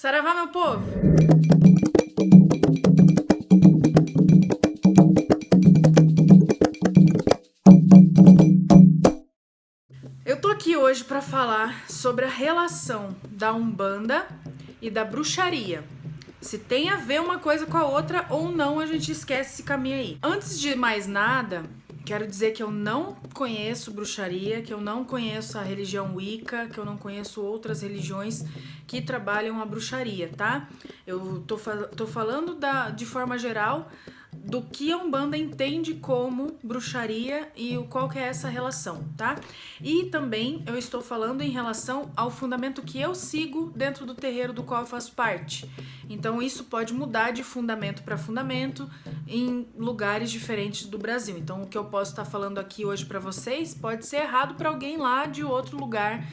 Saravá, meu povo! Eu tô aqui hoje para falar sobre a relação da Umbanda e da bruxaria. Se tem a ver uma coisa com a outra ou não, a gente esquece esse caminho aí. Antes de mais nada, quero dizer que eu não conheço bruxaria, que eu não conheço a religião Wicca, que eu não conheço outras religiões que trabalham a bruxaria, tá? Eu tô falando de forma geral do que a Umbanda entende como bruxaria e qual que é essa relação, tá? E também eu estou falando em relação ao fundamento que eu sigo dentro do terreiro do qual eu faço parte. Então isso pode mudar de fundamento para fundamento em lugares diferentes do Brasil. Então o que eu posso estar falando aqui hoje para vocês pode ser errado para alguém lá de outro lugar.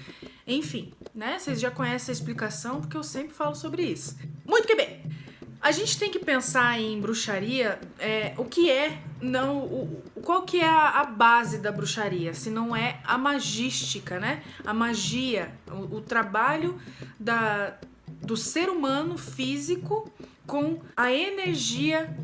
Enfim, né? Vocês já conhecem a explicação porque eu sempre falo sobre isso. Muito que bem! A gente tem que pensar em bruxaria, o que é, não, qual que é a base da bruxaria, se não é a magística, né? A magia, o trabalho do ser humano físico com a energia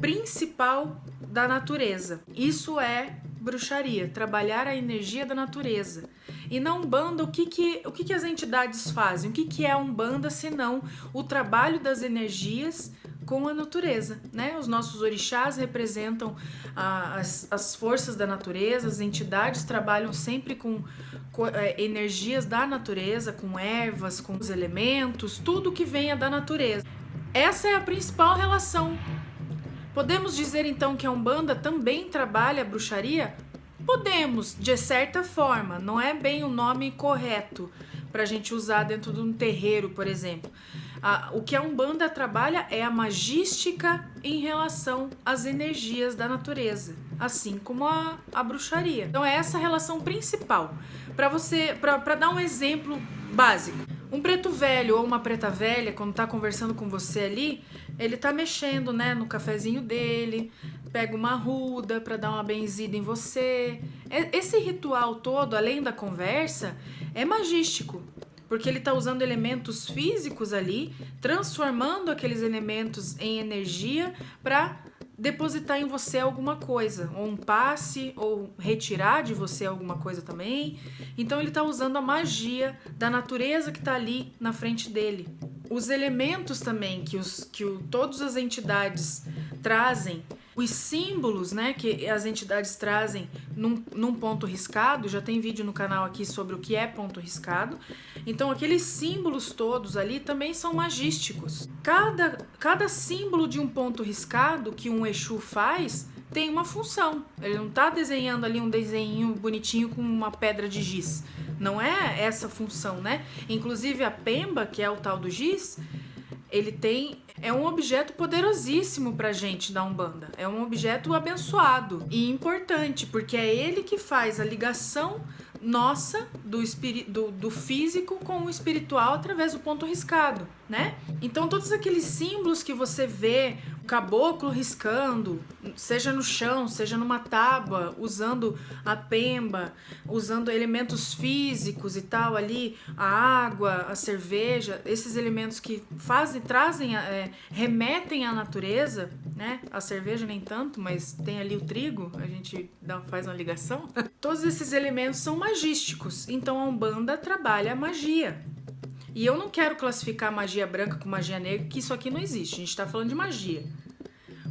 principal da natureza. Isso é bruxaria, trabalhar a energia da natureza. E na Umbanda, o que as entidades fazem? O que é a Umbanda senão o trabalho das energias com a natureza, né? Os nossos orixás representam as forças da natureza, as entidades trabalham sempre com energias da natureza, com ervas, com os elementos, tudo que venha da natureza. Essa é a principal relação. Podemos dizer então que a Umbanda também trabalha a bruxaria? Podemos, de certa forma, não é bem o nome correto para a gente usar dentro de um terreiro, por exemplo. O que a Umbanda trabalha é a magística em relação às energias da natureza, assim como a bruxaria. Então é essa a relação principal. Para dar um exemplo básico, um preto velho ou uma preta velha, quando tá conversando com você ali, ele tá mexendo, né, no cafezinho dele, pega uma arruda para dar uma benzida em você. Esse ritual todo, além da conversa, é magístico, porque ele tá usando elementos físicos ali, transformando aqueles elementos em energia para depositar em você alguma coisa, ou um passe, ou retirar de você alguma coisa também. Então ele está usando a magia da natureza que está ali na frente dele. Os elementos também que todas as entidades trazem, os símbolos, né, que as entidades trazem num ponto riscado, já tem vídeo no canal aqui sobre o que é ponto riscado. Então aqueles símbolos todos ali também são magísticos. Cada símbolo de um ponto riscado que um Exu faz tem uma função. Ele não está desenhando ali um desenho bonitinho com uma pedra de giz. Não é essa a função, né? Inclusive a pemba, que é o tal do giz, é um objeto poderosíssimo pra gente da Umbanda. É um objeto abençoado e importante, porque é ele que faz a ligação nossa do físico com o espiritual através do ponto riscado, né? Então todos aqueles símbolos que você vê, o caboclo riscando, seja no chão, seja numa tábua, usando a pemba, usando elementos físicos e tal ali, a água, a cerveja, esses elementos que remetem à natureza, né? A cerveja nem tanto, mas tem ali o trigo, a gente faz uma ligação. Todos esses elementos são magísticos, então a Umbanda trabalha a magia. E eu não quero classificar magia branca com magia negra, que isso aqui não existe, a gente tá falando de magia.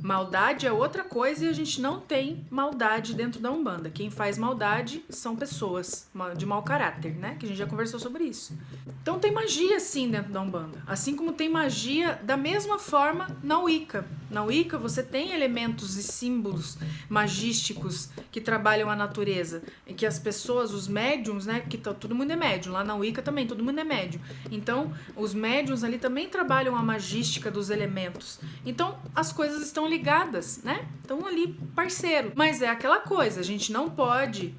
Maldade é outra coisa e a gente não tem maldade dentro da Umbanda. Quem faz maldade são pessoas de mau caráter, né? Que a gente já conversou sobre isso. Então tem magia sim dentro da Umbanda. Assim como tem magia da mesma forma na Wicca. Na Wicca você tem elementos e símbolos magísticos que trabalham a natureza. E que as pessoas, os médiums, né? Que todo mundo é médium. Lá na Wicca também todo mundo é médium. Então os médiums ali também trabalham a magística dos elementos. Então as coisas estão ligadas, né? Estão ali parceiro. Mas é aquela coisa, a gente não pode...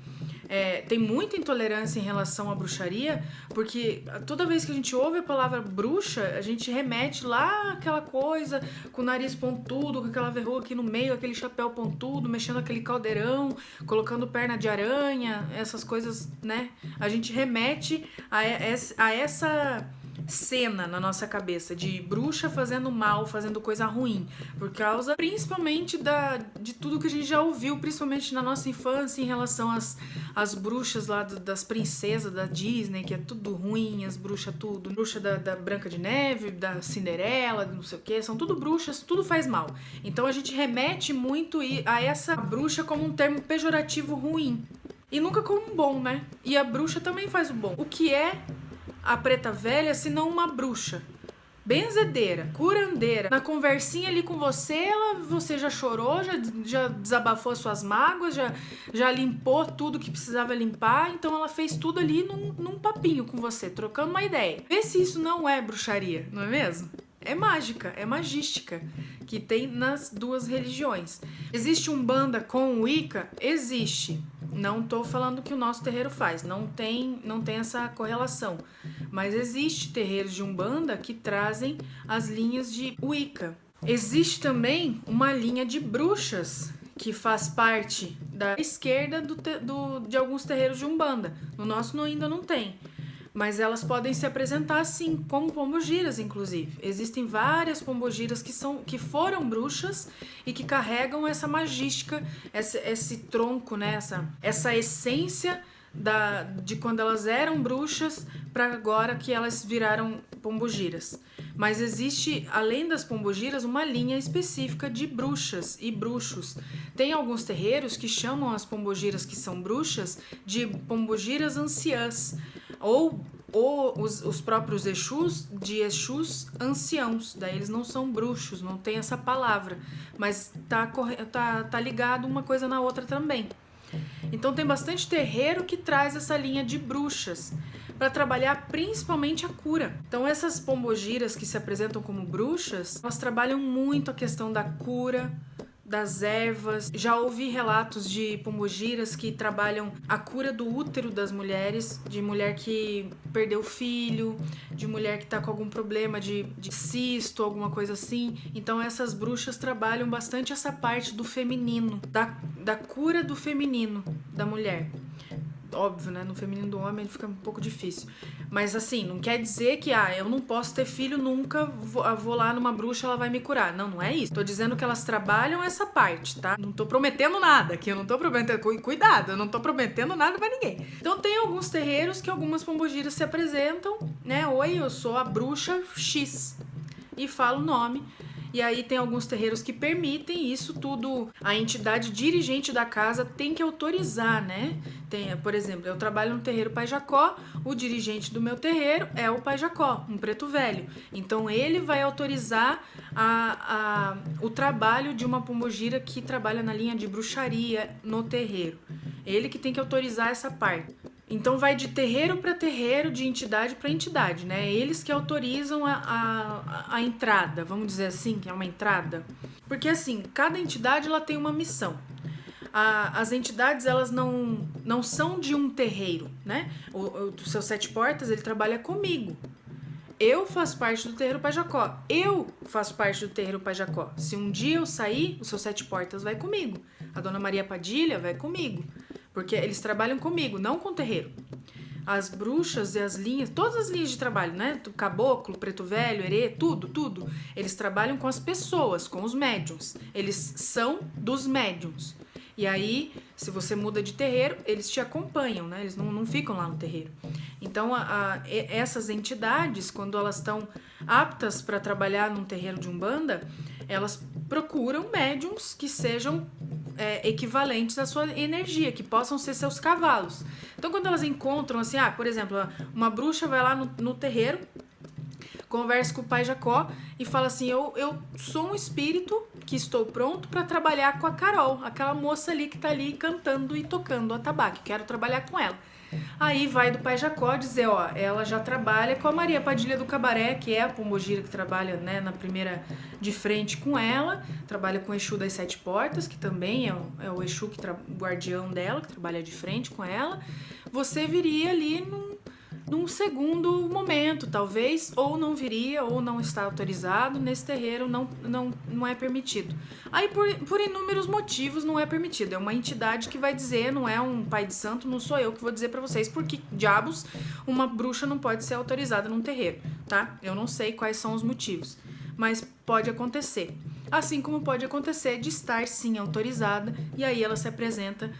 tem muita intolerância em relação à bruxaria, porque toda vez que a gente ouve a palavra bruxa, a gente remete lá àquela coisa, com o nariz pontudo, com aquela verruga aqui no meio, aquele chapéu pontudo, mexendo aquele caldeirão, colocando perna de aranha, essas coisas, né? A gente remete a cena na nossa cabeça de bruxa fazendo mal, fazendo coisa ruim, por causa principalmente de tudo que a gente já ouviu, principalmente na nossa infância, em relação às bruxas lá das princesas da Disney, que é tudo ruim, as bruxas tudo, bruxa da Branca de Neve, da Cinderela, não sei o que, são tudo bruxas, tudo faz mal. Então a gente remete muito a essa bruxa como um termo pejorativo ruim, e nunca como um bom, né? E a bruxa também faz o bom. O que é a preta velha se não uma bruxa? Benzedeira, curandeira, na conversinha ali com você, você já chorou, já desabafou as suas mágoas, já limpou tudo que precisava limpar, então ela fez tudo ali num papinho com você, trocando uma ideia. Vê se isso não é bruxaria, não é mesmo? É mágica, é magística, que tem nas duas religiões. Existe Umbanda com Wicca? Existe. Não tô falando que o nosso terreiro faz, não tem essa correlação. Mas existe terreiros de Umbanda que trazem as linhas de Wicca. Existe também uma linha de bruxas que faz parte da esquerda de alguns terreiros de Umbanda. No nosso ainda não tem. Mas elas podem se apresentar assim, como pombogiras, inclusive. Existem várias pombogiras que foram bruxas e que carregam essa magística, esse tronco, né? Essa essência de quando elas eram bruxas para agora que elas viraram pombogiras. Mas existe, além das pombogiras, uma linha específica de bruxas e bruxos. Tem alguns terreiros que chamam as pombogiras que são bruxas de pombogiras anciãs, ou os próprios Exus de Exus anciãos. Daí eles não são bruxos, não tem essa palavra, mas tá ligado uma coisa na outra também. Então tem bastante terreiro que traz essa linha de bruxas para trabalhar principalmente a cura. Então essas pombogiras que se apresentam como bruxas, elas trabalham muito a questão da cura, das ervas. Já ouvi relatos de pombogiras que trabalham a cura do útero das mulheres, de mulher que perdeu filho, de mulher que tá com algum problema de cisto, alguma coisa assim. Então essas bruxas trabalham bastante essa parte do feminino, da cura do feminino da mulher. Óbvio, né? No feminino do homem ele fica um pouco difícil. Mas assim, não quer dizer que eu não posso ter filho nunca, vou lá numa bruxa, ela vai me curar. Não, não é isso. Tô dizendo que elas trabalham essa parte, tá? Não tô prometendo nada aqui, eu não tô prometendo. Cuidado, eu não tô prometendo nada pra ninguém. Então tem alguns terreiros que algumas pombogiras se apresentam, né? Oi, eu sou a bruxa X. E fala o nome. E aí tem alguns terreiros que permitem isso tudo. A entidade dirigente da casa tem que autorizar, né? Por exemplo, eu trabalho no terreiro Pai Jacó, o dirigente do meu terreiro é o Pai Jacó, um preto velho. Então ele vai autorizar o trabalho de uma pombogira que trabalha na linha de bruxaria no terreiro. Ele que tem que autorizar essa parte. Então vai de terreiro para terreiro, de entidade para entidade, né? Eles que autorizam a entrada, vamos dizer assim, que é uma entrada. Porque assim, cada entidade ela tem uma missão. As entidades elas não são de um terreiro, né? O seu Sete Portas ele trabalha comigo. Eu faço parte do terreiro Pai Jacó. Eu faço parte do terreiro Pai Jacó. Se um dia eu sair, o seu Sete Portas vai comigo. A Dona Maria Padilha vai comigo. Porque eles trabalham comigo, não com o terreiro. As bruxas e as linhas, todas as linhas de trabalho, né? Caboclo, preto velho, herê, tudo. Eles trabalham com as pessoas, com os médiuns. Eles são dos médiuns. E aí, se você muda de terreiro, eles te acompanham, né? Eles não ficam lá no terreiro. Então, essas entidades, quando elas estão aptas para trabalhar num terreiro de Umbanda, elas procuram médiuns que sejam equivalentes à sua energia, que possam ser seus cavalos. Então, quando elas encontram, assim, por exemplo, uma bruxa vai lá no terreiro, conversa com o Pai Jacó e fala assim, eu sou um espírito que estou pronto para trabalhar com a Carol, aquela moça ali que tá ali cantando e tocando atabaque, quero trabalhar com ela. Aí vai do Pai Jacó dizer, ela já trabalha com a Maria Padilha do Cabaré, que é a pombogira que trabalha, né, na primeira de frente com ela, trabalha com o Exu das Sete Portas, que também é o Exu guardião dela, que trabalha de frente com ela. Você viria ali num segundo momento, talvez, ou não viria, ou não está autorizado, nesse terreiro não é permitido. Aí, por inúmeros motivos, não é permitido. É uma entidade que vai dizer, não é um pai de santo, não sou eu que vou dizer pra vocês, porque diabos uma bruxa não pode ser autorizada num terreiro. tá? Eu não sei quais são os motivos, mas pode acontecer. Assim como pode acontecer de estar sim autorizada e aí ela se apresenta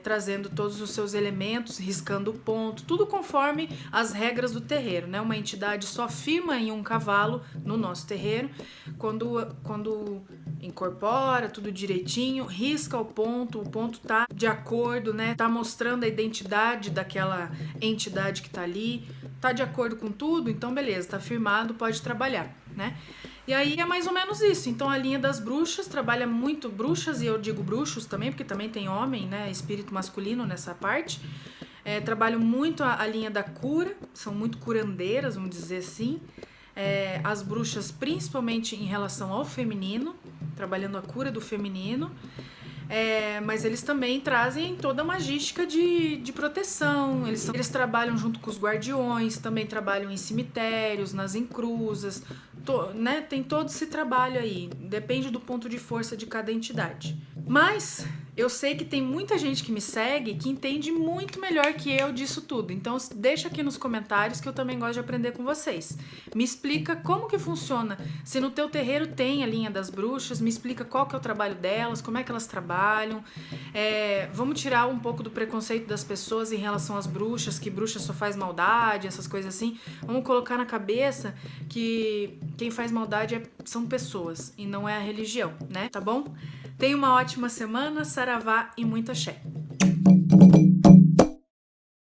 trazendo todos os seus elementos, riscando o ponto, tudo conforme as regras do terreiro, né? Uma entidade só firma em um cavalo no nosso terreiro quando incorpora tudo direitinho, risca o ponto tá de acordo, né? Tá mostrando a identidade daquela entidade que tá ali, tá de acordo com tudo, então beleza, tá firmado, pode trabalhar, né? E aí é mais ou menos isso. Então a linha das bruxas trabalha muito bruxas, e eu digo bruxos também, porque também tem homem, né? Espírito masculino nessa parte. Trabalham muito a linha da cura, são muito curandeiras, vamos dizer assim. As bruxas, principalmente em relação ao feminino, trabalhando a cura do feminino. Mas eles também trazem toda a magística de proteção. Eles trabalham junto com os guardiões, também trabalham em cemitérios, nas encruzas, né? Tem todo esse trabalho aí. Depende do ponto de força de cada entidade. Mas eu sei que tem muita gente que me segue que entende muito melhor que eu disso tudo. Então deixa aqui nos comentários que eu também gosto de aprender com vocês. Me explica como que funciona. Se no teu terreiro tem a linha das bruxas, me explica qual que é o trabalho delas, como é que elas trabalham. Vamos tirar um pouco do preconceito das pessoas em relação às bruxas, que bruxa só faz maldade, essas coisas assim. Vamos colocar na cabeça que quem faz maldade são pessoas e não é a religião, né? Tá bom? Tenha uma ótima semana, saravá e muita axé.